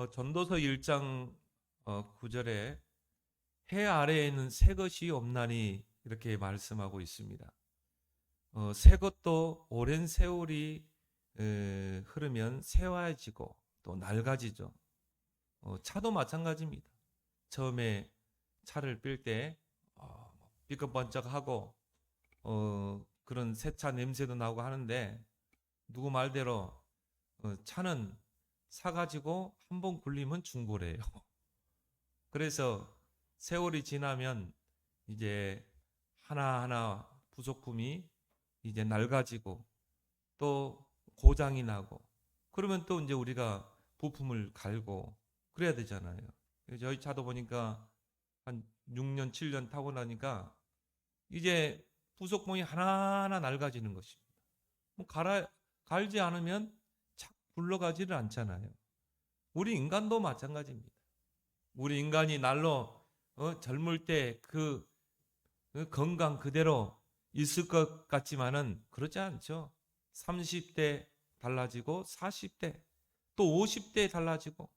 전도서 1장 9절에 해 아래에는 새 것이 없나니 이렇게 말씀하고 있습니다. 새 것도 오랜 세월이 흐르면 새하얘지고 또 낡아지죠. 차도 마찬가지입니다. 처음에 차를 삘 때 삐걱번쩍하고 그런 새 차 냄새도 나고 하는데 누구 말대로 차는 사가지고 한 번 굴리면 중고래요. 그래서 세월이 지나면 이제 하나하나 부속품이 이제 낡아지고 또 고장이 나고 그러면 또 이제 우리가 부품을 갈고 그래야 되잖아요. 저희 차도 보니까 한 6년, 7년 타고 나니까 이제 부속품이 하나하나 낡아지는 것입니다. 뭐 갈지 않으면 착 굴러가지를 않잖아요. 우리 인간도 마찬가지입니다. 우리 인간이 날로 젊을 때 그 건강 그대로 있을 것 같지만은 그렇지 않죠. 30대 달라지고 40대 또 50대 달라지고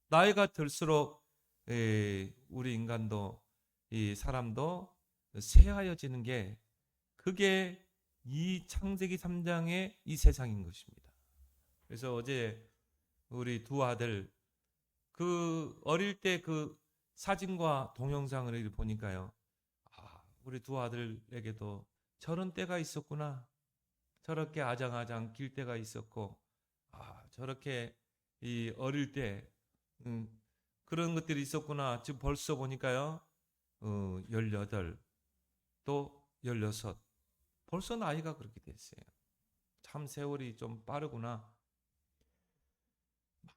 나이가 들수록 우리 인간도 이 사람도 쇠하여지는 게 그게 이 창세기 3장의 이 세상인 것입니다. 그래서 어제 우리 두 아들 그 어릴 때 그 사진과 동영상을 보니까요. 우리 두 아들에게도 저런 때가 있었구나. 저렇게 아장아장 길 때가 있었고, 저렇게 이 어릴 때 그런 것들이 있었구나. 지금 벌써 보니까요. 18, 또 16. 벌써 나이가 그렇게 됐어요. 참 세월이 좀 빠르구나.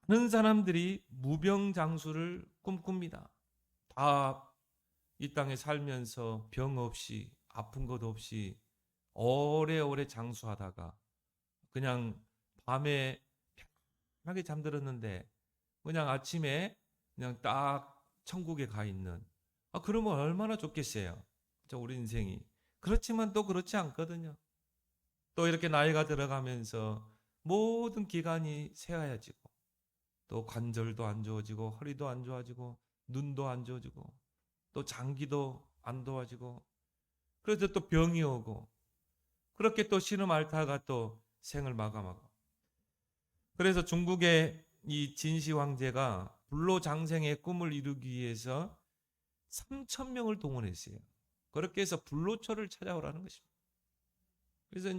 많은 사람들이 무병장수를 꿈꿉니다. 다 이 땅에 살면서 병 없이 아픈 것 없이 오래오래 장수하다가 그냥 밤에 편하게 잠들었는데 그냥 아침에 그냥 딱 천국에 가 있는 그러면 얼마나 좋겠어요. 우리 인생이. 그렇지만 또 그렇지 않거든요. 또 이렇게 나이가 들어가면서 모든 기관이 새하얘지고 또 관절도 안 좋아지고 허리도 안 좋아지고 눈도 안 좋아지고 또 장기도 안 좋아지고 그래서 또 병이 오고 그렇게 또 신음 앓다가 또 생을 마감하고 그래서 중국의 이 진시 황제가 불로장생의 꿈을 이루기 위해서 3천 명을 동원했어요. 그렇게 해서 불로초를 찾아오라는 것입니다. 그래서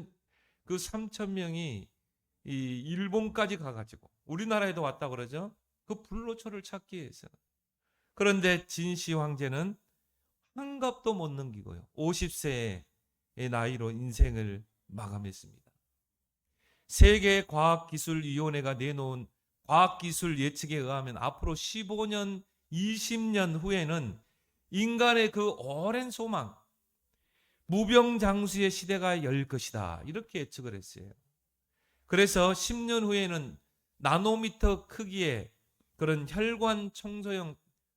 그 3천 명이 이 일본까지 가가지고 우리나라에도 왔다 그러죠. 그 불로초를 찾기 위해서. 그런데 진시 황제는 환갑도 못 넘기고요. 50세의 나이로 인생을 마감했습니다. 세계과학기술위원회가 내놓은 과학기술 예측에 의하면 앞으로 15년, 20년 후에는 인간의 그 오랜 소망, 무병장수의 시대가 열 것이다. 이렇게 예측을 했어요. 그래서 10년 후에는 나노미터 크기의 그런 혈관 청소용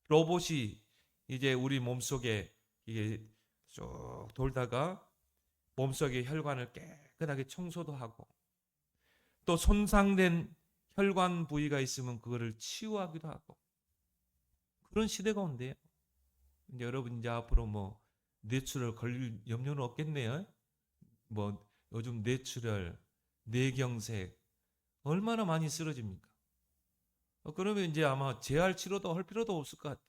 로봇이 이제 우리 몸속에 이게 쭉 돌다가 몸속의 혈관을 깨끗하게 청소도 하고 또 손상된 혈관 부위가 있으면 그거를 치유하기도 하고 그런 시대가 온대요. 이제 여러분 이제 앞으로 뭐 뇌출혈 걸릴 염려는 없겠네요. 뭐 요즘 뇌출혈, 뇌경색 얼마나 많이 쓰러집니까? 그러면 이제 아마 재활 치료도 할 필요도 없을 것 같아요.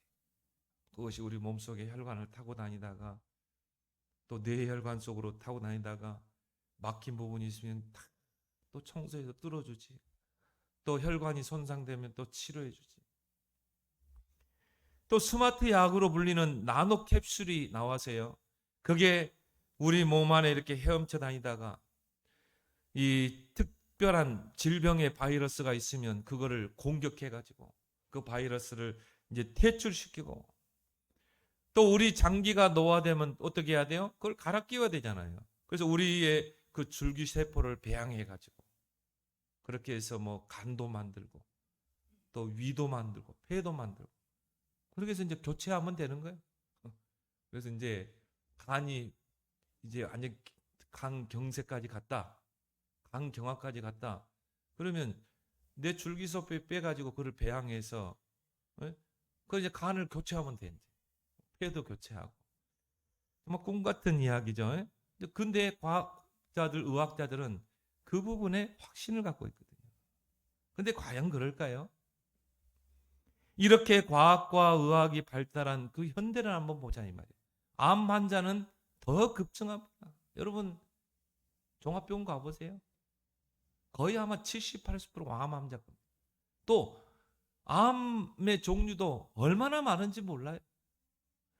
그것이 우리 몸속에 혈관을 타고 다니다가 또 뇌혈관 속으로 타고 다니다가 막힌 부분이 있으면 또 청소해서 뚫어주지. 또 혈관이 손상되면 또 치료해주지. 또 스마트 약으로 불리는 나노 캡슐이 나와서요. 그게 우리 몸 안에 이렇게 헤엄쳐 다니다가 이 특별한 질병의 바이러스가 있으면 그거를 공격해가지고 그 바이러스를 이제 퇴출시키고 또 우리 장기가 노화되면 어떻게 해야 돼요? 그걸 갈아 끼워야 되잖아요. 그래서 우리의 그 줄기세포를 배양해가지고 그렇게 해서 뭐 간도 만들고 또 위도 만들고 폐도 만들고 그렇게 해서 이제 교체하면 되는 거예요. 그래서 이제 간이 이제 완전 강경색까지 갔다. 강경화까지 갔다. 그러면 내 줄기세포 빼가지고 그를 배양해서 그 이제 간을 교체하면 돼. 폐도 교체하고. 정말 꿈 같은 이야기죠. 근데 과학자들, 의학자들은 그 부분에 확신을 갖고 있거든요. 근데 과연 그럴까요? 이렇게 과학과 의학이 발달한 그 현대를 한번 보자 이 말이에요. 암 환자는 더 급증합니다. 여러분 종합병원 가보세요. 거의 아마 70, 80%가 암 환자 겁니다. 또 암의 종류도 얼마나 많은지 몰라요.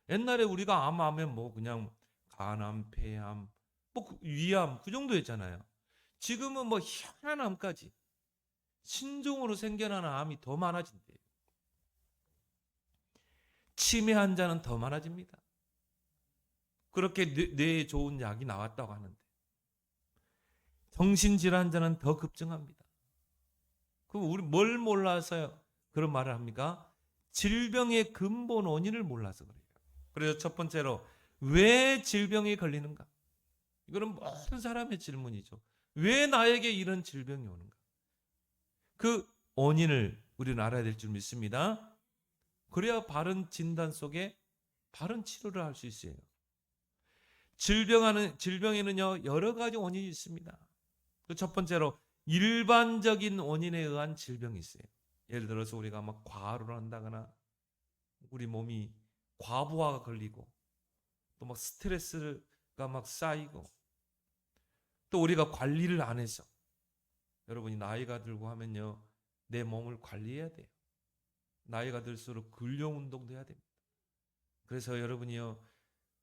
옛날에 우리가 암하면 뭐 그냥 간암, 폐암, 뭐 위암 그 정도였잖아요. 지금은 뭐 희한한 암까지 신종으로 생겨나는 암이 더 많아진대요. 치매 환자는 더 많아집니다. 그렇게 뇌에 좋은 약이 나왔다고 하는데 정신질환자는 더 급증합니다. 그럼 우리 뭘 몰라서 그런 말을 합니까? 질병의 근본 원인을 몰라서 그래요. 그래서 첫 번째로 왜 질병이 걸리는가? 이거는 모든 사람의 질문이죠. 왜 나에게 이런 질병이 오는가? 그 원인을 우리는 알아야 될 줄 믿습니다. 그래야 바른 진단 속에 바른 치료를 할 수 있어요. 질병에는요 여러 가지 원인이 있습니다. 그 첫 번째로 일반적인 원인에 의한 질병이 있어요. 예를 들어서 우리가 막 과로를 한다거나 우리 몸이 과부하가 걸리고 또 막 스트레스가 막 쌓이고 또 우리가 관리를 안 해서 여러분이 나이가 들고 하면요 내 몸을 관리해야 돼요. 나이가 들수록 근력 운동도 해야 됩니다. 그래서 여러분이요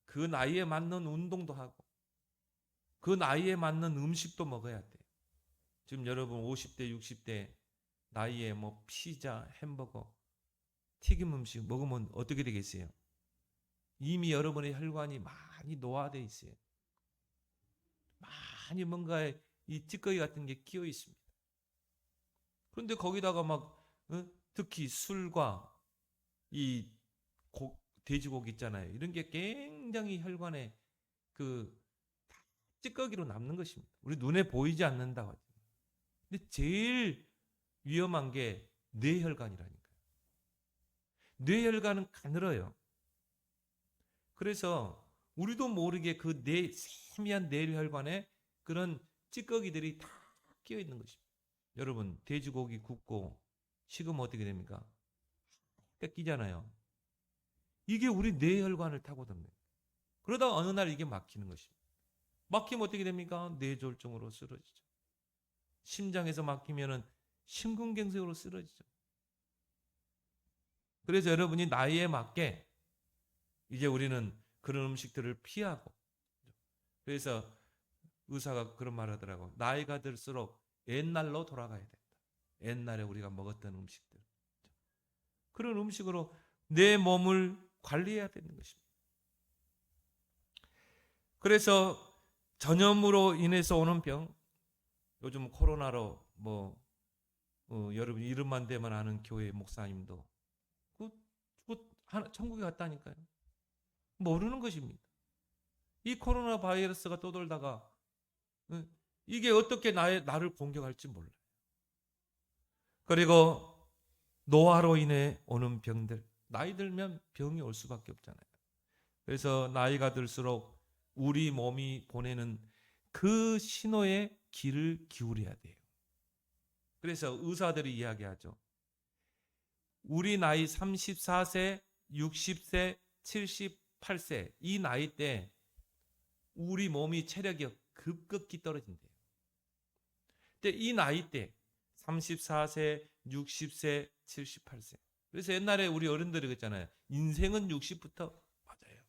그 나이에 맞는 운동도 하고 그 나이에 맞는 음식도 먹어야 돼요. 지금 여러분 50대 60대 나이에 뭐 피자, 햄버거, 튀김 음식 먹으면 어떻게 되겠어요? 이미 여러분의 혈관이 많이 노화되어 있어요. 많이 뭔가에 이 찌꺼기 같은 게 끼어 있습니다. 그런데 거기다가 막 특히 술과 이 돼지고기 있잖아요. 이런 게 굉장히 혈관에 그 찌꺼기로 남는 것입니다. 우리 눈에 보이지 않는다고 하죠. 근데 제일 위험한 게 뇌혈관이라니까요. 뇌혈관은 가늘어요. 그래서 우리도 모르게 그 세미한 뇌혈관에 그런 찌꺼기들이 다 끼어 있는 것입니다. 여러분 돼지고기 굽고 식으면 어떻게 됩니까? 뺏기잖아요. 이게 우리 뇌혈관을 타고듭니다. 그러다가 어느 날 이게 막히는 것입니다. 막히면 어떻게 됩니까? 뇌졸중으로 쓰러지죠. 심장에서 막히면은 심근경색으로 쓰러지죠. 그래서 여러분이 나이에 맞게 이제 우리는 그런 음식들을 피하고 그래서 의사가 그런 말 하더라고. 나이가 들수록 옛날로 돌아가야 된다. 옛날에 우리가 먹었던 음식들. 그런 음식으로 내 몸을 관리해야 되는 것입니다. 그래서 전염으로 인해서 오는 병, 요즘 코로나로 여러분 이름만 대면 아는 교회 목사님도 천국에 갔다니까요. 모르는 것입니다. 이 코로나 바이러스가 떠돌다가 이게 어떻게 나를 공격할지 몰라요. 그리고 노화로 인해 오는 병들, 나이 들면 병이 올 수밖에 없잖아요. 그래서 나이가 들수록 우리 몸이 보내는 그 신호에 귀를 기울여야 돼요. 그래서 의사들이 이야기하죠. 우리 나이 34세, 60세, 78세 이 나이 때 우리 몸이 체력이 급격히 떨어진대요. 근데 이 나이 때 34세, 60세, 78세. 그래서 옛날에 우리 어른들이 그랬잖아요. 인생은 60부터 맞아요.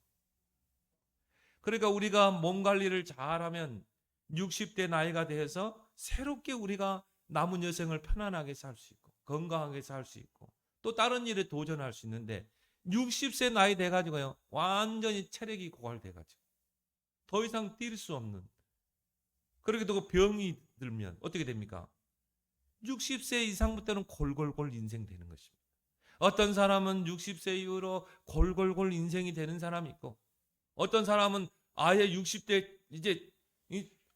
그러니까 우리가 몸 관리를 잘하면 60대 나이가 돼서 새롭게 우리가 남은 여생을 편안하게 살 수 있고 건강하게 살 수 있고 또 다른 일에 도전할 수 있는데 60세 나이 돼가지고요. 완전히 체력이 고갈돼가지고 더 이상 뛸 수 없는 그렇게 되고 병이 들면 어떻게 됩니까? 60세 이상부터는 골골골 인생 되는 것입니다. 어떤 사람은 60세 이후로 골골골 인생이 되는 사람이 있고 어떤 사람은 아예 60대 이제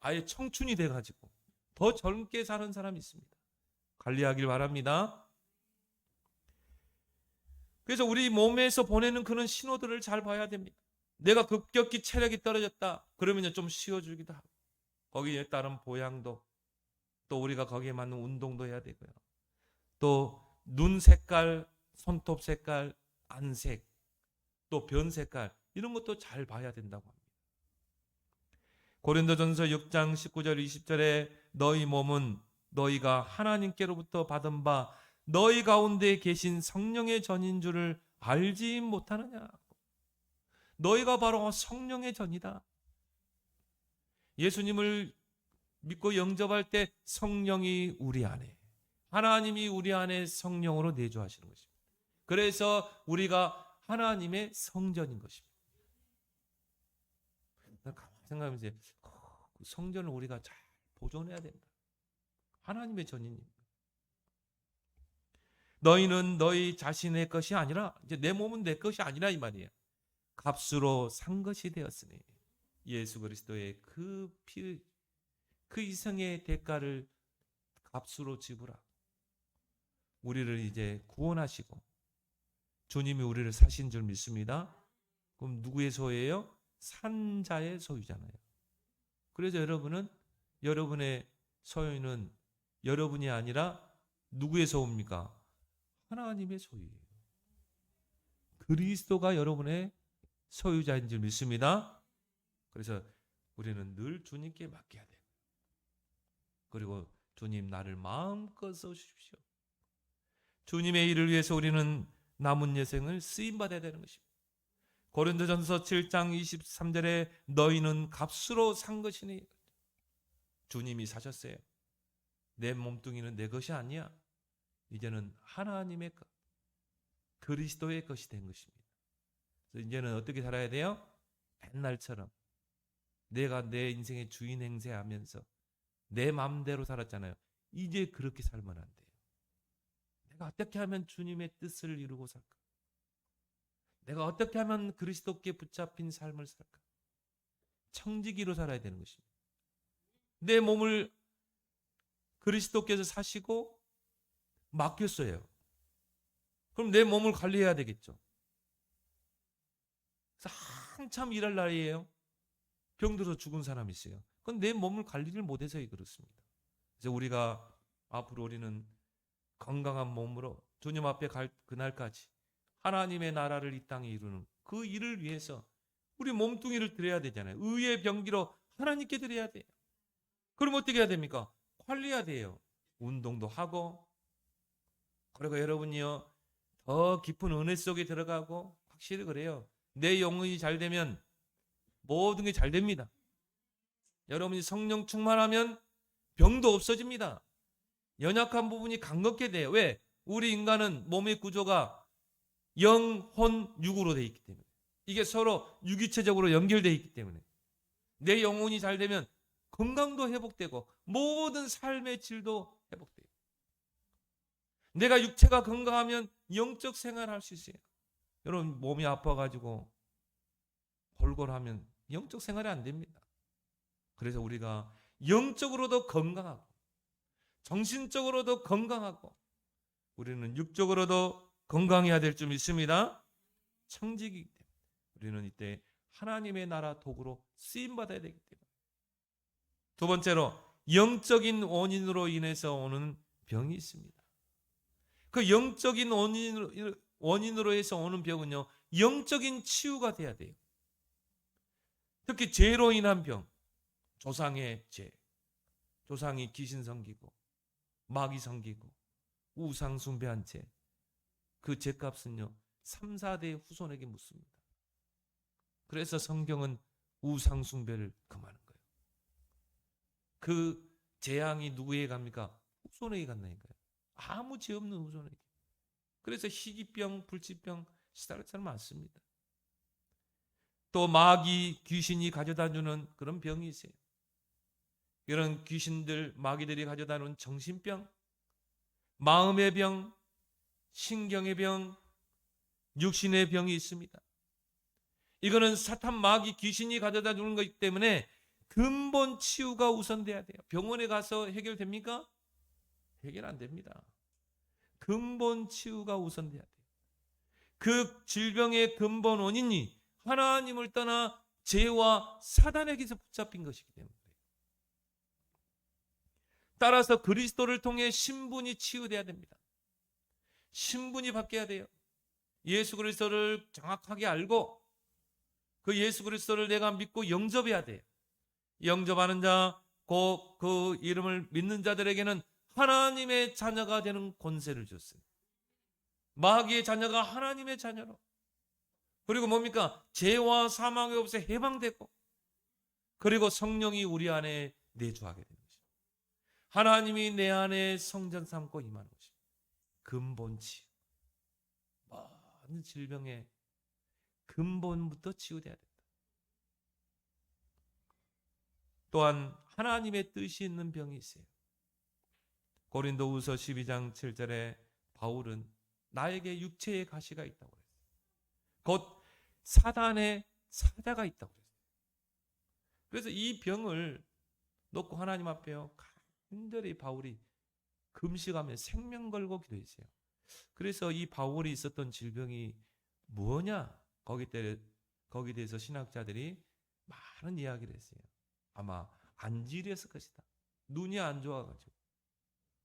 아예 청춘이 돼가지고 더 젊게 사는 사람이 있습니다. 관리하길 바랍니다. 그래서 우리 몸에서 보내는 그런 신호들을 잘 봐야 됩니다. 내가 급격히 체력이 떨어졌다. 그러면 좀 쉬어주기도 하고, 거기에 따른 보양도, 또 우리가 거기에 맞는 운동도 해야 되고요. 또 눈 색깔, 손톱 색깔, 안색, 또 변 색깔, 이런 것도 잘 봐야 된다고 합니다. 고린도전서 6장 19절 20절에 너희 몸은 너희가 하나님께로부터 받은 바 너희 가운데 계신 성령의 전인 줄을 알지 못하느냐. 너희가 바로 성령의 전이다. 예수님을 믿고 영접할 때 성령이 우리 안에, 하나님이 우리 안에 성령으로 내주하시는 것입니다. 그래서 우리가 하나님의 성전인 것입니다. 가만히 생각하면서 성전을 우리가 잘 보존해야 된다. 하나님의 전인입니다. 너희는 너희 자신의 것이 아니라, 이제 내 몸은 내 것이 아니라 이 말이에요. 값으로 산 것이 되었으니 예수 그리스도의 그 이성의 대가를 값으로 지불하고 우리를 이제 구원하시고 주님이 우리를 사신 줄 믿습니다. 그럼 누구의 소유예요? 산 자의 소유잖아요. 그래서 여러분의 소유는 여러분이 아니라 누구의 소유입니까? 하나님의 소유예요. 그리스도가 여러분의 소유자인 줄 믿습니다. 그래서 우리는 늘 주님께 맡겨야 돼요. 그리고 주님, 나를 마음껏 써주십시오. 주님의 일을 위해서 우리는 남은 여생을 쓰임받아야 되는 것입니다. 고린도전서 7장 23절에 너희는 값으로 산 것이니, 주님이 사셨어요. 내 몸뚱이는 내 것이 아니야. 이제는 하나님의 것, 그리스도의 것이 된 것입니다. 그래서 이제는 어떻게 살아야 돼요? 옛날처럼 내가 내 인생의 주인 행세하면서 내 마음대로 살았잖아요. 이제 그렇게 살면 안 돼요. 내가 어떻게 하면 주님의 뜻을 이루고 살까? 내가 어떻게 하면 그리스도께 붙잡힌 삶을 살까? 청지기로 살아야 되는 것입니다. 내 몸을 그리스도께서 사시고 맡겼어요. 그럼 내 몸을 관리해야 되겠죠. 그래서 한참 일할 나이에요. 병들어서 죽은 사람이 있어요. 그건 내 몸을 관리를 못해서 그렇습니다. 그래서 우리가 앞으로 우리는 건강한 몸으로 주님 앞에 갈 그날까지 하나님의 나라를 이 땅에 이루는 그 일을 위해서 우리 몸뚱이를 드려야 되잖아요. 의의 병기로 하나님께 드려야 돼요. 그럼 어떻게 해야 됩니까? 관리해야 돼요. 운동도 하고, 그리고 여러분이요, 더 깊은 은혜 속에 들어가고, 확실히 그래요. 내 영혼이 잘 되면 모든 게 잘 됩니다. 여러분이 성령 충만하면 병도 없어집니다. 연약한 부분이 강건하게 돼요. 왜? 우리 인간은 몸의 구조가 영, 혼, 육으로 되어 있기 때문에, 이게 서로 유기체적으로 연결되어 있기 때문에 내 영혼이 잘 되면 건강도 회복되고 모든 삶의 질도 회복돼요. 내가 육체가 건강하면 영적 생활할 수 있어요. 여러분 몸이 아파가지고 골골하면 영적 생활이 안 됩니다. 그래서 우리가 영적으로도 건강하고 정신적으로도 건강하고 우리는 육적으로도 건강해야 될 줄 믿습니다. 청지기이기 때문에 우리는 이때 하나님의 나라 도구로 쓰임받아야 되기 때문에. 두 번째로, 영적인 원인으로 인해서 오는 병이 있습니다. 그 영적인 원인으로 해서 오는 병은요, 영적인 치유가 돼야 돼요. 특히 죄로 인한 병, 조상의 죄, 조상이 귀신 섬기고 마귀 섬기고 우상 숭배한 죄, 그 죄값은요 3, 4대 후손에게 묻습니다. 그래서 성경은 우상 숭배를 금하는 거예요. 그 재앙이 누구에게 갑니까? 후손에게 간다니까요. 아무 죄 없는 후손에게. 그래서 희귀병, 불치병 시달릴 사람 많습니다. 또 마귀, 귀신이 가져다주는 그런 병이 있어요. 이런 귀신들, 마귀들이 가져다주는 정신병, 마음의 병, 신경의 병, 육신의 병이 있습니다. 이거는 사탄, 마귀, 귀신이 가져다 주는 것이기 때문에 근본 치유가 우선돼야 돼요. 병원에 가서 해결됩니까? 해결 안 됩니다. 근본 치유가 우선돼야 돼요. 그 질병의 근본 원인이 하나님을 떠나 죄와 사단에게서 붙잡힌 것이기 때문에, 따라서 그리스도를 통해 신분이 치유돼야 됩니다. 신분이 바뀌어야 돼요. 예수 그리스도를 정확하게 알고 그 예수 그리스도를 내가 믿고 영접해야 돼요. 영접하는 자, 그 이름을 믿는 자들에게는 하나님의 자녀가 되는 권세를 줬어요. 마귀의 자녀가 하나님의 자녀로. 그리고 뭡니까? 죄와 사망의 법에서 해방되고, 그리고 성령이 우리 안에 내주하게 되는 것입니다. 하나님이 내 안에 성전 삼고 임하는 것입니다. 근본 치유. 모든 질병의 근본부터 치유돼야 된다. 또한 하나님의 뜻이 있는 병이 있어요. 고린도후서 12장 7절에 바울은 나에게 육체의 가시가 있다고 그랬어요. 곧 사단의 사자가 있다고 그랬어요. 그래서 이 병을 놓고 하나님 앞에요, 간절히 바울이 금식하며 생명 걸고 기도했어요. 그래서 이 바울이 있었던 질병이 뭐냐? 거기에 대해서 신학자들이 많은 이야기를 했어요. 아마 안질이었을 것이다. 눈이 안 좋아가지고.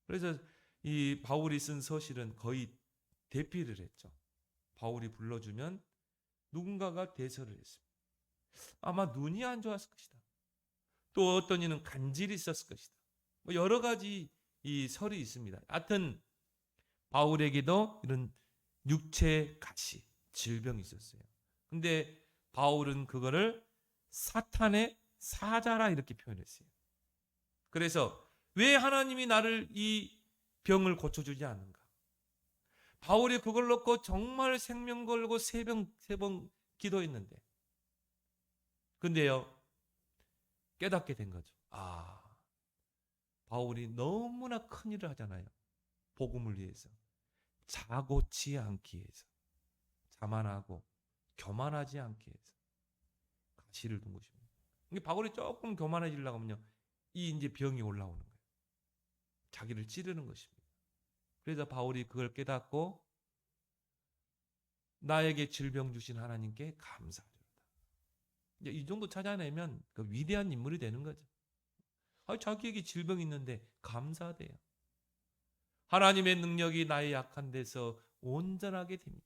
그래서 이 바울이 쓴 서실은 거의 대피를 했죠. 바울이 불러주면 누군가가 대서를 했습니다. 아마 눈이 안 좋았을 것이다. 또 어떤 이는 간질이 있었을 것이다. 뭐 여러 가지 이 설이 있습니다. 하여튼 바울에게도 이런 육체 가시, 질병이 있었어요. 근데 바울은 그거를 사탄의 사자라 이렇게 표현했어요. 그래서 왜 하나님이 나를 이 병을 고쳐주지 않는가? 바울이 그걸 놓고 정말 생명 걸고 세 번 기도했는데, 근데요, 깨닫게 된 거죠. 바울이 너무나 큰 일을 하잖아요. 복음을 위해서. 자고치 않기 위해서. 자만하고 교만하지 않기 위해서 가시를 둔 것입니다. 바울이 조금 교만해지려고 하면요, 이 이제 병이 올라오는 거예요. 자기를 찌르는 것입니다. 그래서 바울이 그걸 깨닫고 나에게 질병 주신 하나님께 감사하리로다. 이제 이 정도 찾아내면 그 위대한 인물이 되는 거죠. 자기에게 질병이 있는데 감사돼요. 하나님의 능력이 나의 약한 데서 온전하게 됩니다.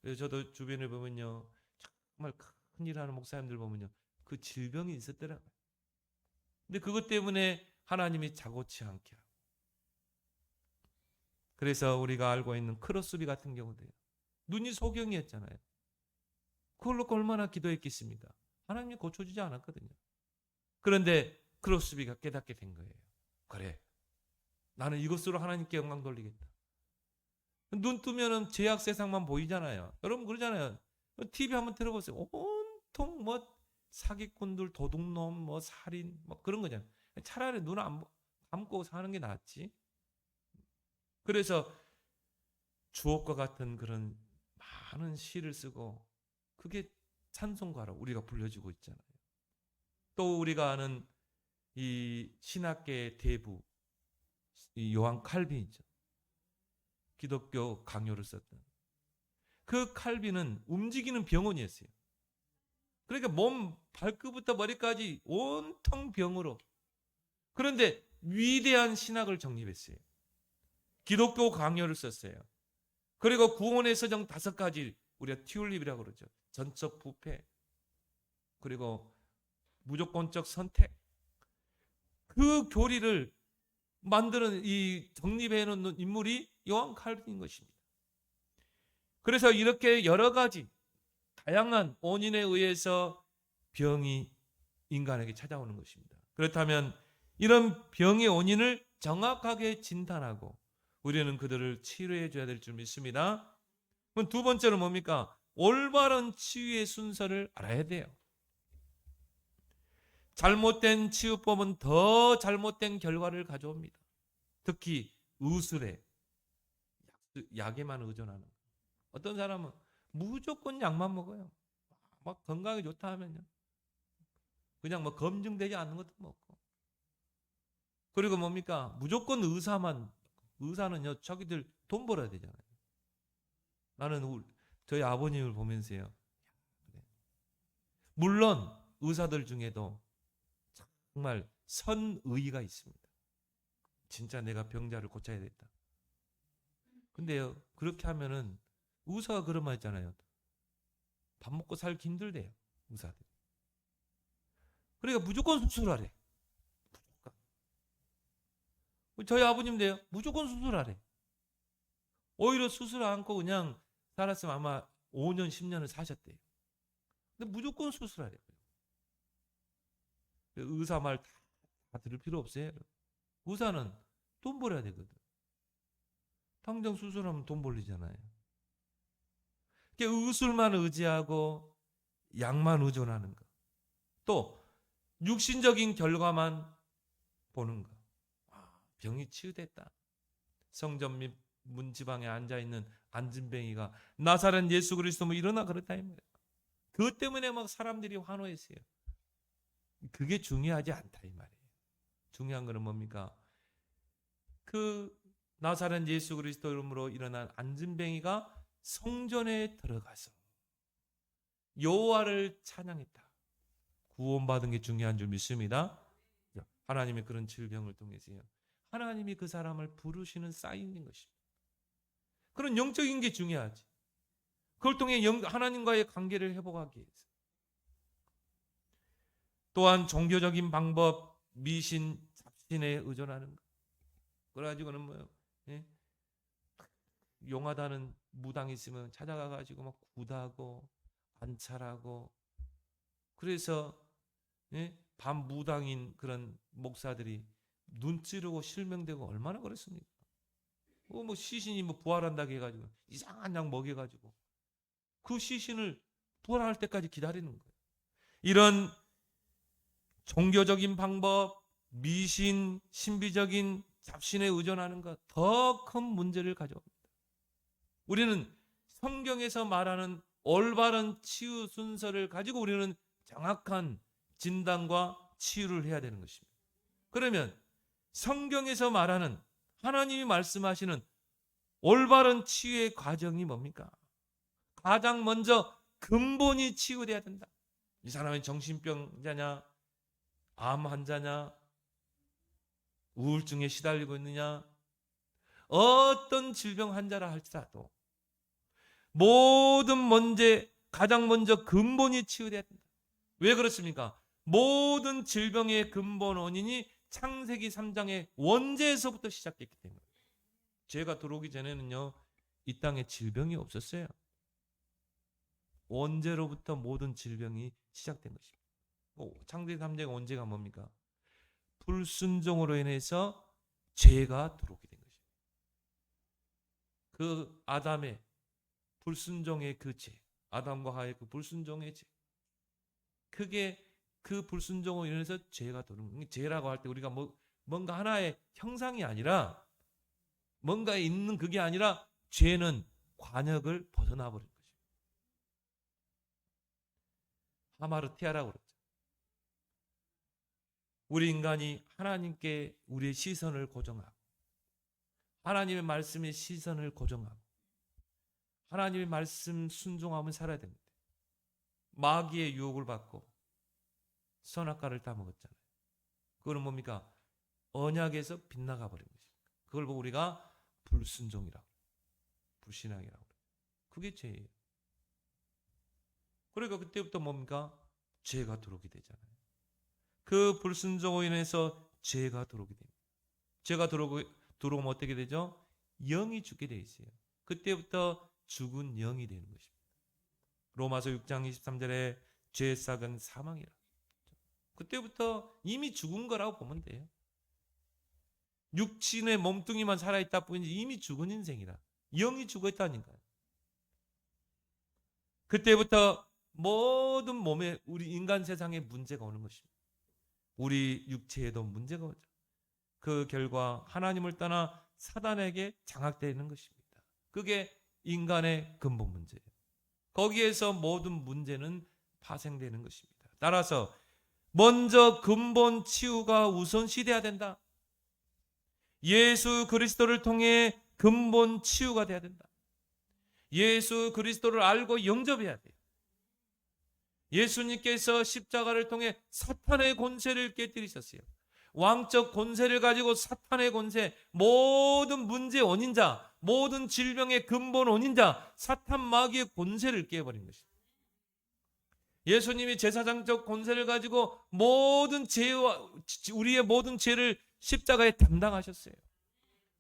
그래서 저도 주변을 보면요, 정말 큰 일 하는 목사님들 보면요, 그 질병이 있었더라고요. 근데 그것 때문에 하나님이 자고치 않게 하고. 그래서 우리가 알고 있는 크로스비 같은 경우도요, 눈이 소경이었잖아요. 그걸 놓고 얼마나 기도했겠습니까? 하나님이 고쳐주지 않았거든요. 그런데 크로스비가 깨닫게 된 거예요. 그래, 나는 이것으로 하나님께 영광 돌리겠다. 눈 뜨면은 죄악 세상만 보이잖아요. 여러분 그러잖아요. TV 한번 들어보세요. 온통 뭐 사기꾼들, 도둑놈, 뭐 살인, 뭐 그런 거잖아요. 차라리 눈 안 감고 사는 게 낫지. 그래서 주옥과 같은 그런 많은 시를 쓰고, 그게 찬송가로 우리가 불려주고 있잖아요. 또 우리가 아는 이 신학계의 대부, 이 요한 칼빈이죠. 기독교 강요를 썼던 그 칼빈은 움직이는 병원이었어요. 그러니까 몸 발끝부터 머리까지 온통 병으로. 그런데 위대한 신학을 정립했어요. 기독교 강요를 썼어요. 그리고 구원의 서정 5가지, 우리가 튤립이라고 그러죠. 전적 부패, 그리고 무조건적 선택, 그 교리를 만드는 이 정립해 놓는 인물이 요한 칼빈인 것입니다. 그래서 이렇게 여러 가지 다양한 원인에 의해서 병이 인간에게 찾아오는 것입니다. 그렇다면 이런 병의 원인을 정확하게 진단하고 우리는 그들을 치료해 줘야 될 줄 믿습니다. 그럼 두 번째는 뭡니까? 올바른 치유의 순서를 알아야 돼요. 잘못된 치유법은 더 잘못된 결과를 가져옵니다. 특히 의술에, 약에만 의존하는. 어떤 사람은 무조건 약만 먹어요. 막 건강에 좋다 하면요, 그냥 뭐 검증되지 않는 것도 먹고. 그리고 뭡니까? 무조건 의사는요, 자기들 돈 벌어야 되잖아요. 나는 저희 아버님을 보면서요. 물론 의사들 중에도 정말 선의가 있습니다. 진짜 내가 병자를 고쳐야 됐다. 근데요, 그렇게 하면은 의사가 그런 말 있잖아요. 밥 먹고 살기 힘들대요, 의사들. 그러니까 무조건 수술하래. 저희 아버님도요, 무조건 수술하래. 오히려 수술 않고 그냥 살았으면 아마 5년, 10년을 사셨대요. 근데 무조건 수술하래요. 의사 말 다 들을 필요 없어요. 의사는 돈 벌어야 되거든. 당장 수술하면 돈 벌리잖아요. 의술만 의지하고 약만 의존하는 거. 또 육신적인 결과만 보는 거. 병이 치유됐다. 성전 및 문지방에 앉아있는 안진뱅이가 나사렛 예수 그리스도 뭐 일어나 그렇다. 그것 때문에 막 사람들이 환호했어요. 그게 중요하지 않다 이 말이에요. 중요한 거는 뭡니까? 그 나사렛 예수 그리스도 이름으로 일어난 안진뱅이가 성전에 들어가서 여호와를 찬양했다. 구원받은 게 중요한 줄 믿습니다. 하나님의 그런 질병을 통해서요. 하나님이 그 사람을 부르시는 사인인 것입니다. 그런 영적인 게 중요하지. 그걸 통해 하나님과의 관계를 회복하기 위해서. 또한 종교적인 방법, 미신, 잡신에 의존하는 것. 그래가지고는 뭐요? 예? 용하다는 무당이 있으면 찾아가가지고 막 구다고 관찰하고 그래서 예? 반무당인 그런 목사들이 눈 찌르고 실명되고 얼마나 그랬습니까? 뭐 시신이 뭐 부활한다고 해가지고 이상한 약 먹여가지고 그 시신을 부활할 때까지 기다리는 거예요. 이런 종교적인 방법, 미신, 신비적인 잡신에 의존하는 것 더 큰 문제를 가져옵니다. 우리는 성경에서 말하는 올바른 치유 순서를 가지고 우리는 정확한 진단과 치유를 해야 되는 것입니다. 그러면 성경에서 말하는 하나님이 말씀하시는 올바른 치유의 과정이 뭡니까? 가장 먼저 근본이 치유돼야 된다. 이 사람은 정신병자냐, 암 환자냐, 우울증에 시달리고 있느냐, 어떤 질병 환자라 할지라도 모든 문제 가장 먼저 근본이 치유돼야 된다. 왜 그렇습니까? 모든 질병의 근본 원인이 창세기 3장의 원죄에서부터 시작됐기 때문에 죄가 들어오기 전에는요 이 땅에 질병이 없었어요. 원죄로부터 모든 질병이 시작된 것입니다. 창세기 3장의 원죄가 뭡니까? 불순종으로 인해서 죄가 들어오게 된 것입니다. 그 아담의 불순종의 그 죄, 아담과 하와의 그 불순종의 죄, 그게 그 불순종으로 인해서 죄가 들어오는. 죄라고 할 때 우리가 뭔가 하나의 형상이 아니라 뭔가에 있는 그게 아니라 죄는 관역을 벗어나 버린 것입니다. 하마르티아라고 그러죠. 우리 인간이 하나님께 우리의 시선을 고정하고 하나님의 말씀에 시선을 고정하고 하나님의 말씀 순종하면 살아야 됩니다. 마귀의 유혹을 받고 선악과를 다 먹었잖아요. 그거는 뭡니까? 언약에서 빗나가 버린 것입니다. 그걸 보고 우리가 불순종이라고 불신앙이라고 그게 죄예요. 그러니까 그때부터 뭡니까? 죄가 들어오게 되잖아요. 그 불순종으로 인해서 죄가 들어오게 됩니다. 죄가 들어오면 어떻게 되죠? 영이 죽게 돼 있어요. 그때부터 죽은 영이 되는 것입니다. 로마서 6장 23절에 죄의 싹은 사망이라. 그때부터 이미 죽은 거라고 보면 돼요. 육신의 몸뚱이만 살아있다 뿐이지 이미 죽은 인생이라. 영이 죽어있다니까요. 그때부터 모든 몸에 우리 인간 세상에 문제가 오는 것입니다. 우리 육체에도 문제가 오죠. 그 결과 하나님을 떠나 사단에게 장악되는 것입니다. 그게 인간의 근본 문제예요. 거기에서 모든 문제는 파생되는 것입니다. 따라서 먼저 근본 치유가 우선시돼야 된다. 예수 그리스도를 통해 근본 치유가 돼야 된다. 예수 그리스도를 알고 영접해야 돼요. 예수님께서 십자가를 통해 사탄의 권세를 깨뜨리셨어요. 왕적 권세를 가지고 사탄의 권세, 모든 문제의 원인자, 모든 질병의 근본 원인자, 사탄 마귀의 권세를 깨버린 것입니다. 예수님이 제사장적 권세를 가지고 모든 죄와 우리의 모든 죄를 십자가에 담당하셨어요.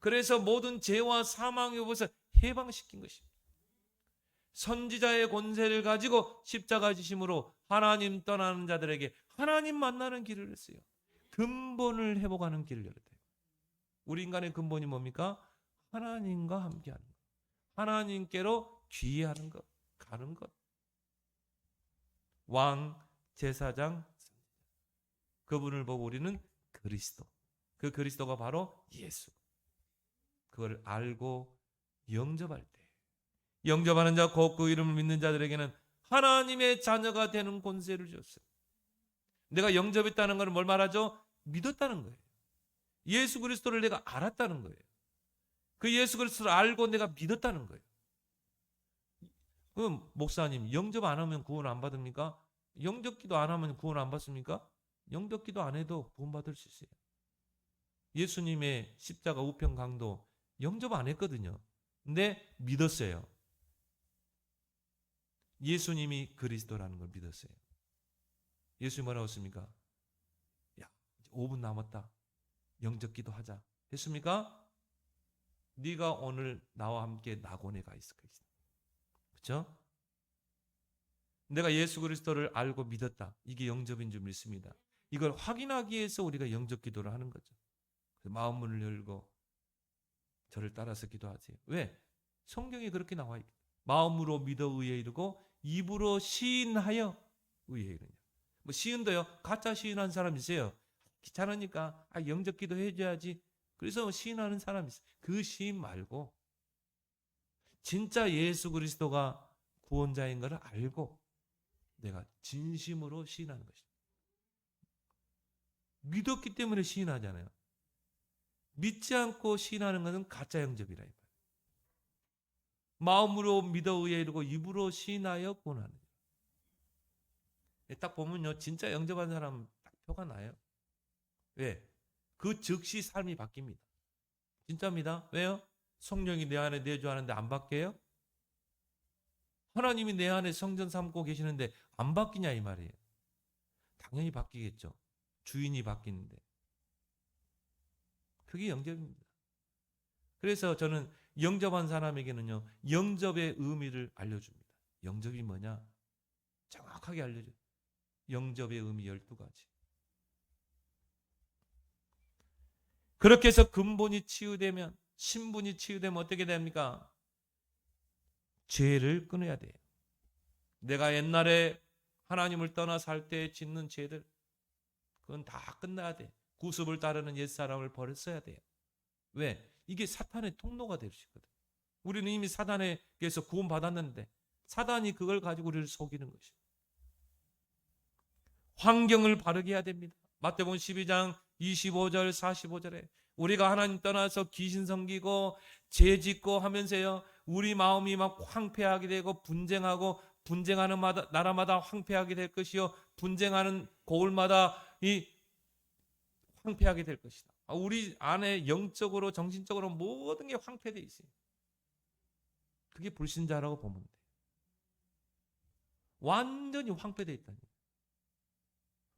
그래서 모든 죄와 사망의 법에서 해방시킨 것입니다. 선지자의 권세를 가지고 십자가 지심으로 하나님 떠나는 자들에게 하나님 만나는 길을 했어요. 근본을 회복하는 길을 열었대요. 우리 인간의 근본이 뭡니까? 하나님과 함께하는 것, 하나님께로 귀의하는 것, 가는 것. 왕, 제사장, 그분을 보고 우리는 그리스도, 그 그리스도가 바로 예수. 그걸 알고 영접할 때, 영접하는 자, 곧 그 이름을 믿는 자들에게는 하나님의 자녀가 되는 권세를 줬어요. 내가 영접했다는 것은 뭘 말하죠? 믿었다는 거예요. 예수 그리스도를 내가 알았다는 거예요. 그 예수 그리스도를 알고 내가 믿었다는 거예요. 그럼 목사님, 영접 안 하면 구원 안 받습니까? 영접기도 안 하면 구원 안 받습니까? 영접기도 안 해도 구원 받을 수 있어요. 예수님의 십자가 우편 강도 영접 안 했거든요. 근데 믿었어요. 예수님이 그리스도라는 걸 믿었어요. 예수님 뭐라고 했습니까? 야, 5분 남았다. 영접기도 하자. 됐습니까? 네가 오늘 나와 함께 낙원에 가 있을 것이다. 그렇죠? 내가 예수 그리스도를 알고 믿었다. 이게 영접인 줄 믿습니다. 이걸 확인하기 위해서 우리가 영접 기도를 하는 거죠. 마음 문을 열고 저를 따라서 기도하세요. 왜? 성경에 그렇게 나와 있다. 마음으로 믿어 의에 이르고 입으로 시인하여 의에 이르냐. 뭐 시인도요. 가짜 시인한 사람 있어요. 귀찮으니까 영접 기도 해줘야지. 그래서 시인하는 사람 있어요. 그 시인 말고 진짜 예수 그리스도가 구원자인 것을 알고 내가 진심으로 시인하는 것입니다. 믿었기 때문에 시인하잖아요. 믿지 않고 시인하는 것은 가짜 영접이라. 마음으로 믿어 의에 이르고 입으로 시인하여 구원하는. 딱 보면요, 진짜 영접한 사람 딱 표가 나요. 왜? 그 즉시 삶이 바뀝니다. 진짜입니다. 왜요? 성령이 내 안에 내주하는데 안 바뀌어요? 하나님이 내 안에 성전 삼고 계시는데 안 바뀌냐 이 말이에요. 당연히 바뀌겠죠. 주인이 바뀌는데. 그게 영접입니다. 그래서 저는 영접한 사람에게는요, 영접의 의미를 알려줍니다. 영접이 뭐냐? 정확하게 알려줘요. 영접의 의미 12가지. 그렇게 해서 근본이 치유되면, 신분이 치유되면 어떻게 됩니까? 죄를 끊어야 돼요. 내가 옛날에 하나님을 떠나 살 때 짓는 죄들, 그건 다 끝나야 돼. 구습을 따르는 옛사람을 버렸어야 돼요. 왜? 이게 사탄의 통로가 될 수 있거든. 우리는 이미 사단에게서 구원받았는데 사단이 그걸 가지고 우리를 속이는 것이에요. 환경을 바르게 해야 됩니다. 마태복음 12장 25절 45절에 우리가 하나님 떠나서 귀신 섬기고 죄 짓고 하면서요, 우리 마음이 막 황폐하게 되고 분쟁하는 나라마다 황폐하게 될 것이요, 분쟁하는 고을마다 이 황폐하게 될 것이다. 우리 안에 영적으로 정신적으로 모든 게 황폐되어 있어요. 그게 불신자라고 보면 돼요. 완전히 황폐되어 있다니.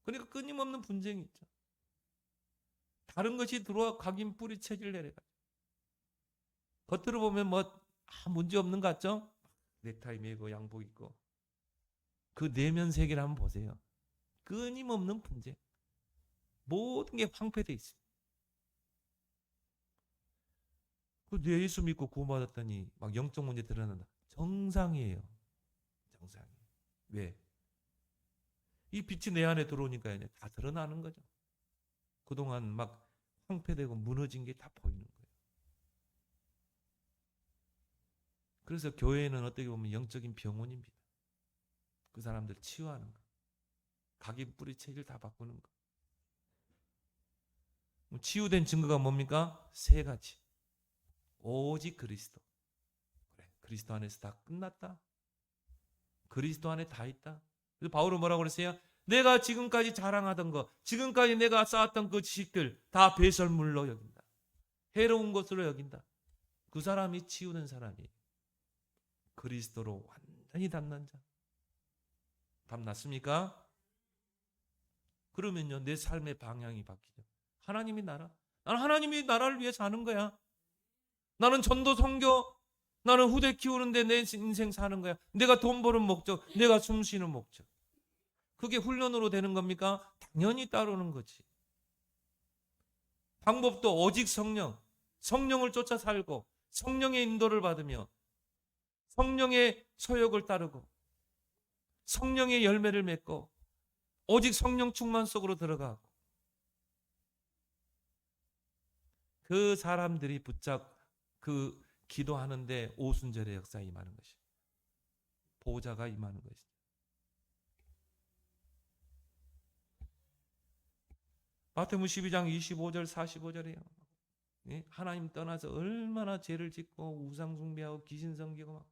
그러니까 끊임없는 분쟁이 있죠. 다른 것이 들어와 각인 뿌리 체질 내려가죠. 겉으로 보면 뭐 문제 없는 것 같죠? 넥타이 매고 양복 입고. 그 내면 세계를 한번 보세요. 끊임없는 분쟁. 모든 게 황폐되어 있어요. 내 예수 믿고 구원받았더니 막 영적 문제 드러난다. 정상이에요. 정상이에요. 왜? 이 빛이 내 안에 들어오니까 다 드러나는 거죠. 그동안 막 황폐되고 무너진 게 다 보이는 거예요. 그래서 교회는 어떻게 보면 영적인 병원입니다. 그 사람들 치유하는 거. 각인 뿌리 체질 다 바꾸는 거. 치유된 증거가 뭡니까? 세 가지. 오직 그리스도. 그래, 그리스도 안에서 다 끝났다. 그리스도 안에 다 있다. 그래서 바울은 뭐라고 그랬어요? 내가 지금까지 자랑하던 거, 지금까지 내가 쌓았던 그 지식들 다 배설물로 여긴다. 해로운 것으로 여긴다. 그 사람이 치유된 사람이 그리스도로 완전히 담난 자. 담났습니까? 그러면요, 내 삶의 방향이 바뀌죠. 하나님이 나라. 나는 하나님이 나라를 위해 사는 거야. 나는 전도 선교, 나는 후대 키우는데 내 인생 사는 거야. 내가 돈 버는 목적, 내가 숨 쉬는 목적. 그게 훈련으로 되는 겁니까? 당연히 따르는 거지. 방법도 오직 성령, 성령을 쫓아 살고 성령의 인도를 받으며 성령의 서역을 따르고 성령의 열매를 맺고 오직 성령 충만 속으로 들어가고 그 사람들이 그 기도하는데 오순절의 역사가 임하는 것이 보호자가 임하는 것이죠. 마태복음 12장 25절 45절이에요. 하나님 떠나서 얼마나 죄를 짓고 우상 숭배하고 귀신 섬기고 막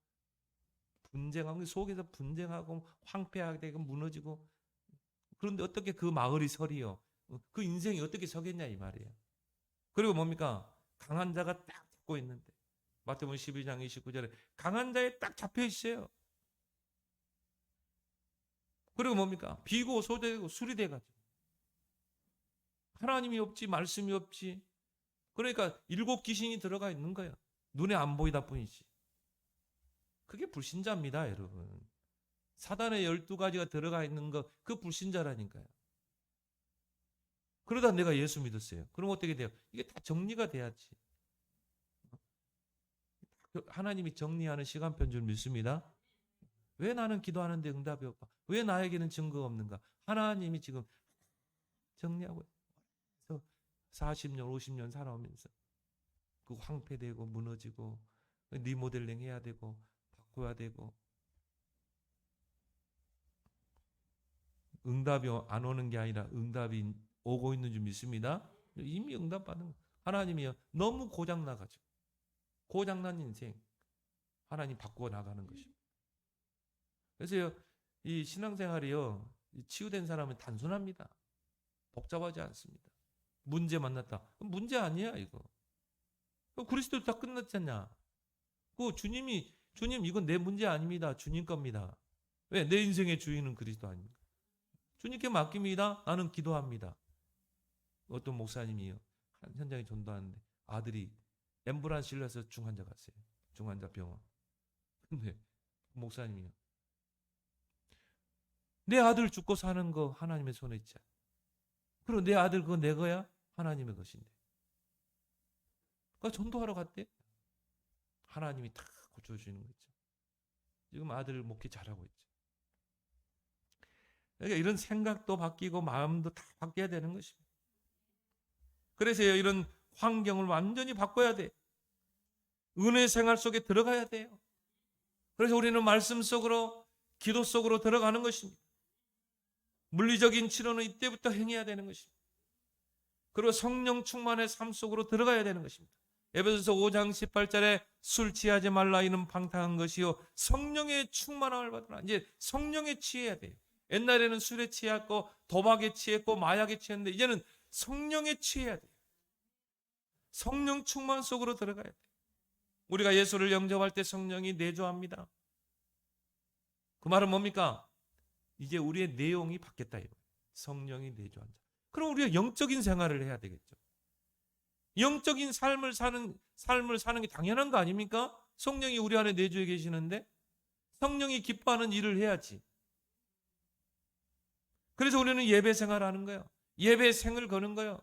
분쟁하고 속에서 분쟁하고 황폐하게 되고 무너지고 그런데 어떻게 그 마을이 서리요? 그 인생이 어떻게 서겠냐 이 말이에요. 그리고 뭡니까? 강한 자가 딱 잡고 있는데 마태복음 12장 29절에 강한 자에 딱 잡혀 있어요. 그리고 뭡니까? 비고 소되고 술이 돼가지고 하나님이 없지 말씀이 없지. 그러니까 7 귀신이 들어가 있는 거야. 눈에 안 보이다 뿐이지. 그게 불신자입니다, 여러분. 사단의 12가지가 들어가 있는 거, 그 불신자라니까요. 그러다 내가 예수 믿었어요. 그럼 어떻게 돼요? 이게 다 정리가 돼야지. 하나님이 정리하는 시간표인 줄 믿습니다. 왜 나는 기도하는데 응답이 없고 왜 나에게는 증거가 없는가? 하나님이 지금 정리하고 있어요. 40년, 50년 살아오면서 그 황폐되고 무너지고 리모델링 해야 되고 바꿔야 되고 응답이 안 오는 게 아니라 응답이 오고 있는 줄 믿습니다. 이미 응답 받은 거. 하나님이요 너무 고장 나가지고 고장난 인생 하나님 바꾸어 나가는 것입니다. 그래서 이 신앙생활이요 치유된 사람은 단순합니다. 복잡하지 않습니다. 문제 만났다. 문제 아니야 이거. 그리스도 다 끝났잖냐. 주님 이건 내 문제 아닙니다. 주님 겁니다. 왜? 내 인생의 주인은 그리스도 아닙니까? 주님께 맡깁니다. 나는 기도합니다. 어떤 목사님이요 현장에 전도하는데 아들이 앰뷸런스 실려서 중환자 갔어요. 중환자 병원. 근데 목사님이요 내 아들 죽고 사는 거 하나님의 손에 있지. 그리고 내 아들 그거 내 거야? 하나님의 것인데. 그러니까 전도하러 갔대. 하나님이 다 고쳐주시는 거 있죠. 지금 아들 목회 잘하고 있죠. 그러니까 이런 생각도 바뀌고 마음도 다 바뀌어야 되는 것입니다. 그래서 이런 환경을 완전히 바꿔야 돼. 은혜 생활 속에 들어가야 돼요. 그래서 우리는 말씀 속으로 기도 속으로 들어가는 것입니다. 물리적인 치료는 이때부터 행해야 되는 것입니다. 그리고 성령 충만의 삶 속으로 들어가야 되는 것입니다. 에베소서 5장 18절에 술 취하지 말라 이는 방탕한 것이요 성령의 충만함을 받으라. 이제 성령에 취해야 돼요. 옛날에는 술에 취했고 도박에 취했고 마약에 취했는데 이제는 성령에 취해야 돼요. 성령 충만 속으로 들어가야 돼요. 우리가 예수를 영접할 때 성령이 내주합니다. 그 말은 뭡니까? 이제 우리의 내용이 바뀌었다. 성령이 내주한다. 그럼 우리가 영적인 생활을 해야 되겠죠. 영적인 삶을 사는 게 당연한 거 아닙니까? 성령이 우리 안에 내주해 계시는데 성령이 기뻐하는 일을 해야지. 그래서 우리는 예배 생활하는 거예요. 예배 생을 거는 거예요.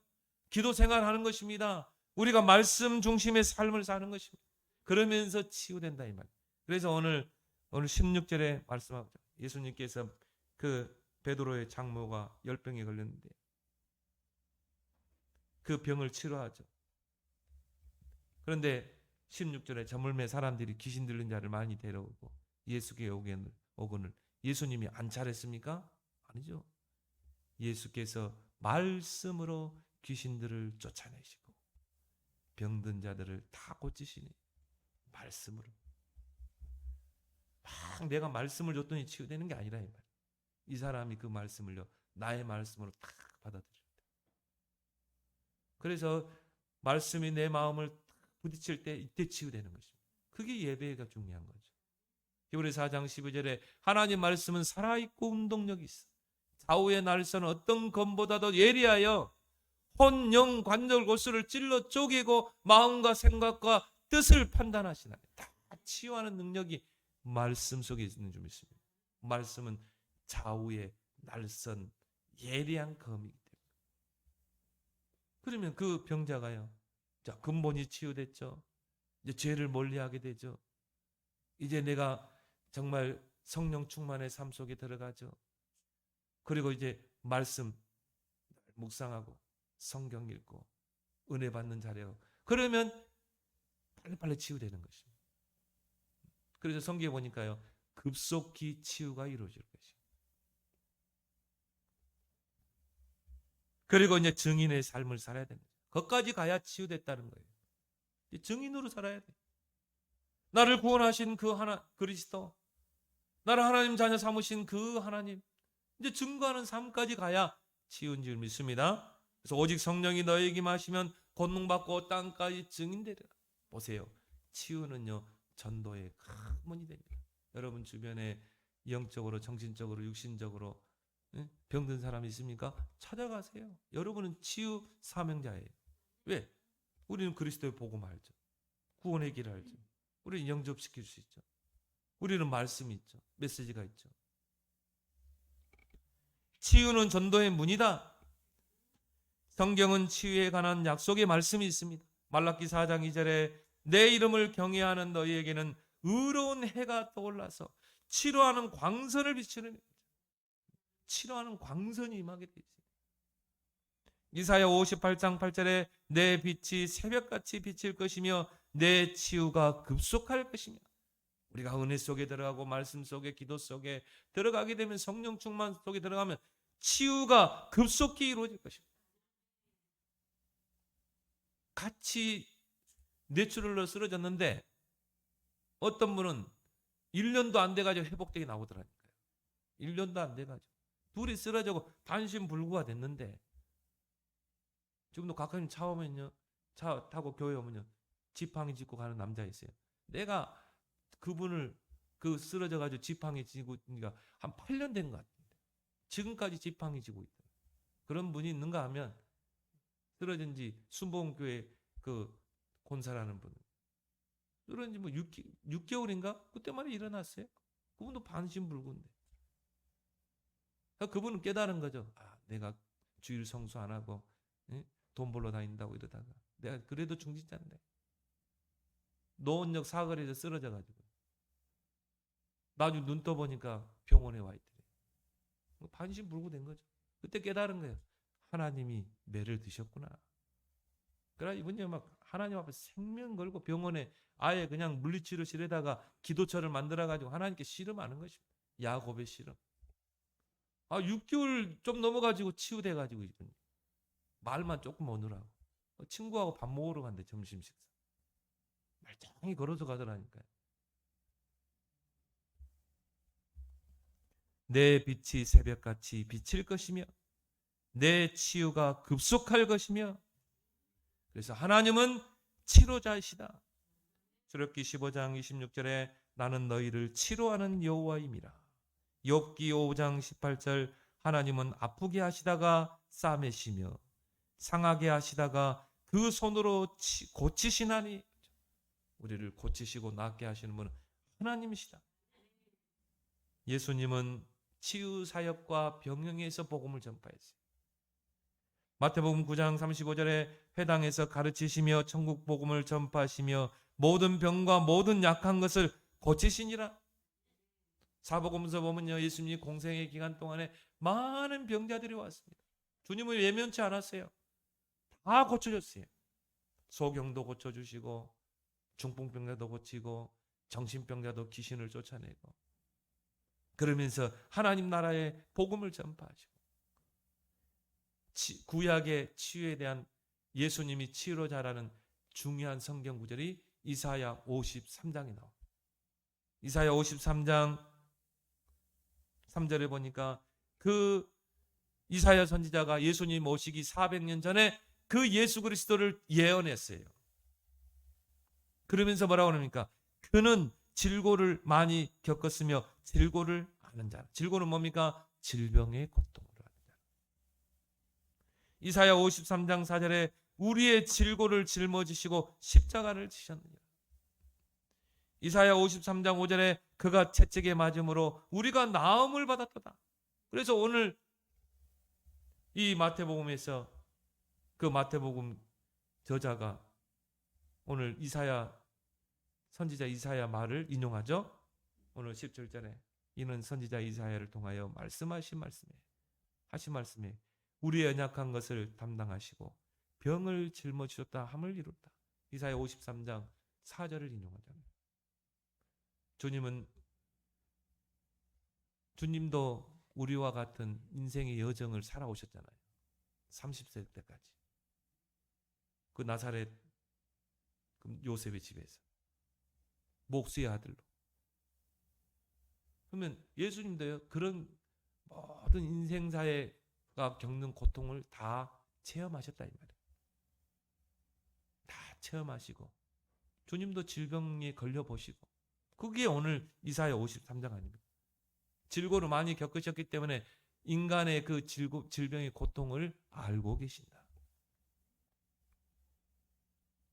기도 생활하는 것입니다. 우리가 말씀 중심의 삶을 사는 것입니다. 그러면서 치유된다 이 말. 그래서 오늘 16절에 말씀하죠. 예수님께서 그 베드로의 장모가 열병에 걸렸는데 그 병을 치료하죠. 그런데 16절에 저물매 사람들이 귀신 들린 자를 많이 데려오고 예수께 오거늘 예수님이 안 차렸습니까? 아니죠. 예수께서 말씀으로 귀신들을 쫓아내시고 병든 자들을 다 고치시니 말씀으로. 막 내가 말씀을 줬더니 치유되는 게 아니라 이 말. 이 사람이 그 말씀을요 나의 말씀으로 탁 받아들입니다. 그래서 말씀이 내 마음을 부딪힐 때 이때 치유되는 것입니다. 그게 예배가 중요한 거죠. 히브리서 4장 12절에 하나님 말씀은 살아있고 운동력이 있어. 좌우의 날선 어떤 검보다도 예리하여 혼, 영, 관절, 골수를 찔러 쪼개고 마음과 생각과 뜻을 판단하시나니. 다 치유하는 능력이 말씀 속에 있는 줄 믿습니다. 말씀은 좌우의 날선 예리한 검이기 때문에. 그러면 그 병자가요, 자, 근본이 치유됐죠. 이제 죄를 멀리하게 되죠. 이제 내가 정말 성령 충만의 삶 속에 들어가죠. 그리고 이제 말씀 묵상하고 성경 읽고 은혜 받는 자리고 그러면 빨리빨리 치유되는 것입니다. 그래서 성경에 보니까요 급속히 치유가 이루어질 것입니다. 그리고 이제 증인의 삶을 살아야 됩니다. 거기까지 가야 치유됐다는 거예요. 증인으로 살아야 돼. 나를 구원하신 그 하나 그리스도, 나를 하나님 자녀 삼으신 그 하나님, 이제 증거하는 삶까지 가야 치유인 줄 믿습니다. 그래서 오직 성령이 너에게 임하시면 권능받고 땅까지 증인되리라. 보세요. 치유는요 전도의 큰 문이 됩니다. 여러분 주변에 영적으로, 정신적으로, 육신적으로 병든 사람이 있습니까? 찾아가세요. 여러분은 치유 사명자예요. 왜? 우리는 그리스도의 복음 알죠. 구원의 길을 알죠. 우리는 영접시킬 수 있죠. 우리는 말씀이 있죠. 메시지가 있죠. 치유는 전도의 문이다. 성경은 치유에 관한 약속의 말씀이 있습니다. 말라기 4장 2절에 내 이름을 경외하는 너희에게는 의로운 해가 떠올라서 치료하는 광선을 비추는, 치료하는 광선이 임하게 되지. 이사야 58장 8절에 내 빛이 새벽같이 비칠 것이며 내 치유가 급속할 것이며. 우리가 은혜 속에 들어가고 말씀 속에, 기도 속에 들어가게 되면, 성령 충만 속에 들어가면 치유가 급속히 이루어질 것입니다. 같이 뇌출혈로 쓰러졌는데 어떤 분은 1년도 안 돼가지고 회복되게 나오더라니까요. 1년도 안 돼가지고 둘이 쓰러지고 반신불구가 됐는데, 지금도 가끔 차 오면요, 차 타고 교회 오면요 지팡이 짚고 가는 남자 있어요. 내가 그분을 그 쓰러져가지고 지팡이 쥐고 있으니까 한 8년 된 것 같은데 지금까지 지팡이 쥐고 있다. 그런 분이 있는가 하면 쓰러진 지 순복음교회 그 권사라는 분은 쓰러진 지 뭐 6개월인가 그때만 일어났어요. 그분도 반신불구인데. 그분은 깨달은 거죠. 아, 내가 주일 성수 안 하고 돈 벌러 다닌다고 이러다가 내가 그래도 중진자인데 노원역 사거리에서 쓰러져가지고 나중에 눈 떠보니까 병원에 와 있더래. 반신불구 된 거죠. 그때 깨달은 거예요. 하나님이 매를 드셨구나. 그래 이분이 막 하나님 앞에 생명 걸고 병원에 아예 그냥 물리치료실에다가 기도처를 만들어가지고 하나님께 씨름하는 것입니다. 야곱의 씨름. 6개월 좀 넘어가지고 치유돼가지고 이분 말만 조금 오느라고 친구하고 밥 먹으러 간대. 점심 식사 말짱히 걸어서 가더라니까요. 내 빛이 새벽같이 비칠 것이며 내 치유가 급속할 것이며. 그래서 하나님은 치료자이시다. 출애굽기 15장 26절에 나는 너희를 치료하는 여호와임이라. 욥기 5장 18절 하나님은 아프게 하시다가 싸매시며 상하게 하시다가 그 손으로 고치시나니. 우리를 고치시고 낫게 하시는 분은 하나님이시다. 예수님은 치유 사역과 병영에서 복음을 전파했어요. 마태복음 9장 35절에 회당에서 가르치시며 천국 복음을 전파하시며 모든 병과 모든 약한 것을 고치시니라. 사복음서 보면요, 예수님이 공생의 기간 동안에 많은 병자들이 왔습니다. 주님을 예면치 않았어요. 다 고쳐줬어요. 소경도 고쳐주시고 중풍병자도 고치고 정신병자도 귀신을 쫓아내고, 그러면서 하나님 나라의 복음을 전파하시고 구약의 치유에 대한 예수님이 치유로자라는 중요한 성경 구절이 이사야 53장에 나옵니다. 이사야 53장 3절에 보니까 그 이사야 선지자가 예수님 오시기 400년 전에 그 예수 그리스도를 예언했어요. 그러면서 뭐라고 합니까? 그는 질고를 많이 겪었으며 질고를 아는 자라. 질고는 뭡니까? 질병의 고통을 아는 자라. 이사야 53장 4절에 우리의 질고를 짊어지시고 십자가를 지셨느니라. 이사야 53장 5절에 그가 채찍에 맞음으로 우리가 나음을 받았도다. 그래서 오늘 이 마태복음에서 그 마태복음 저자가 오늘 이사야 선지자 이사야 말을 인용하죠. 오늘 17절에 이는 선지자 이사야를 통하여 말씀하신 말씀에 우리의 연약한 것을 담당하시고 병을 짊어지셨다 함을 이뤘다. 이사야 53장 4절을 인용하잖아요. 주님도 우리와 같은 인생의 여정을 살아오셨잖아요. 30세 때까지. 그 나사렛 요셉의 집에서 목수의 아들로. 그러면 예수님도요, 그런 모든 인생사가 겪는 고통을 다 체험하셨다 이 말이에요. 다 체험하시고 주님도 질병에 걸려보시고 그게 오늘 이사야 53장 아닙니까? 질고를 많이 겪으셨기 때문에 인간의 그 질병의 고통을 알고 계신다.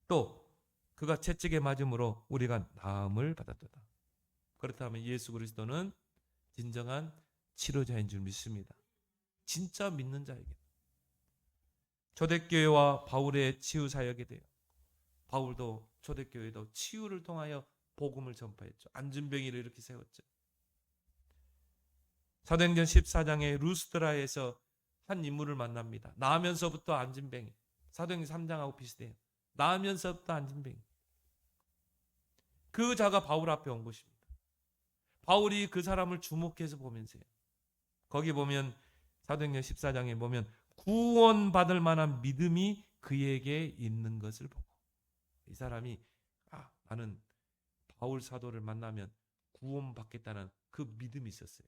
또 그가 채찍에 맞음으로 우리가 나음을 받았도다. 그렇다면 예수 그리스도는 진정한 치료자인 줄 믿습니다. 진짜 믿는 자에게. 초대교회와 바울의 치유 사역에 대해 바울도 초대교회도 치유를 통하여 복음을 전파했죠. 안진뱅이를 이렇게 세웠죠. 사도행전 14장에 루스드라에서 한 인물을 만납니다. 나면서부터 안진뱅이. 사도행전 3장하고 비슷해요. 나면서부터 안진뱅이. 그 자가 바울 앞에 온 것입니다. 바울이 그 사람을 주목해서 보면서요. 거기 보면 사도행전 14장에 보면 구원받을 만한 믿음이 그에게 있는 것을 보고 이 사람이 나는 바울 사도를 만나면 구원받겠다는 그 믿음이 있었어요.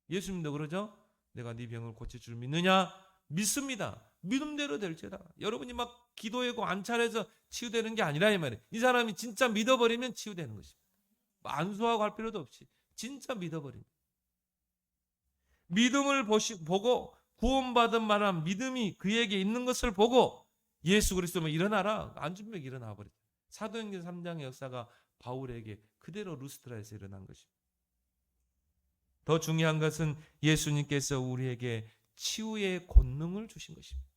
예수님도 그러죠? 내가 네 병을 고칠 줄 믿느냐? 믿습니다. 믿음대로 될지다. 여러분이 막 기도하고 안찰해서 치유되는 게 아니라 이 말이에요. 이 사람이 진짜 믿어버리면 치유되는 것입니다. 안수하고 할 필요도 없이 진짜 믿어버립니다. 믿음을 보고 구원받은 만한 믿음이 그에게 있는 것을 보고 예수 그리스도면 일어나라. 안진뱅이 일어나 버렸어요. 사도행전 3장의 역사가 바울에게 그대로 루스트라에서 일어난 것입니다. 더 중요한 것은 예수님께서 우리에게 치유의 권능을 주신 것입니다.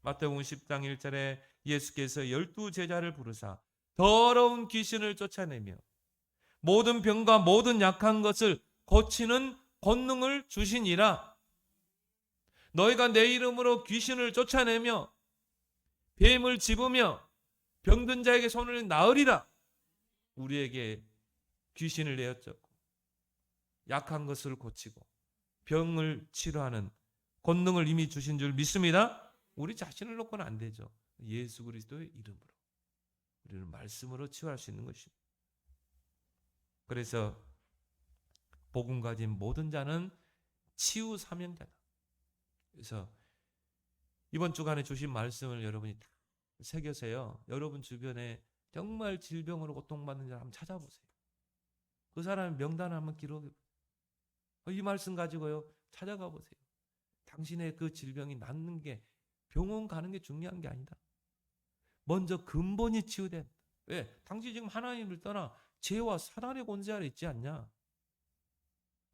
마태복음 10장 1절에 예수께서 12제자를 부르사 더러운 귀신을 쫓아내며 모든 병과 모든 약한 것을 고치는 권능을 주시니라. 너희가 내 이름으로 귀신을 쫓아내며 뱀을 집으며 병든 자에게 손을 나으리라. 우리에게 귀신을 내어쫓고 약한 것을 고치고 병을 치료하는 권능을 이미 주신 줄 믿습니다. 우리 자신을 놓고는 안 되죠. 예수 그리스도의 이름으로 우리는 말씀으로 치유할 수 있는 것입니다. 그래서 복음 가진 모든 자는 치유 사명자다. 그래서 이번 주간에 주신 말씀을 여러분이 다 새겨서요. 여러분 주변에 정말 질병으로 고통받는 자를 한번 찾아보세요. 그 사람의 명단을 한번 기록해 보세요. 이 말씀 가지고요. 찾아가 보세요. 당신의 그 질병이 낫는 게 병원 가는 게 중요한 게 아니다. 먼저 근본이 치유된. 왜? 당신 지금 하나님을 떠나 죄와 사단의 권세 아래 있지 않냐?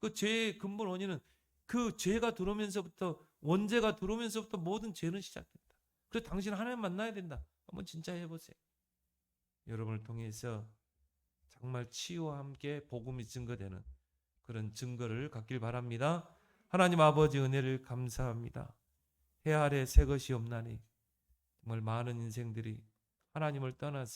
그 죄의 근본 원인은 그 죄가 들어오면서부터 원죄가 들어오면서부터 모든 죄는 시작된다. 그래서 당신 하나님 만나야 된다. 한번 진짜 해보세요. 여러분을 통해서 정말 치유와 함께 복음이 증거되는 그런 증거를 갖길 바랍니다. 하나님 아버지 은혜를 감사합니다. 해 아래 새 것이 없나니 정말 많은 인생들이 하나님을 떠나서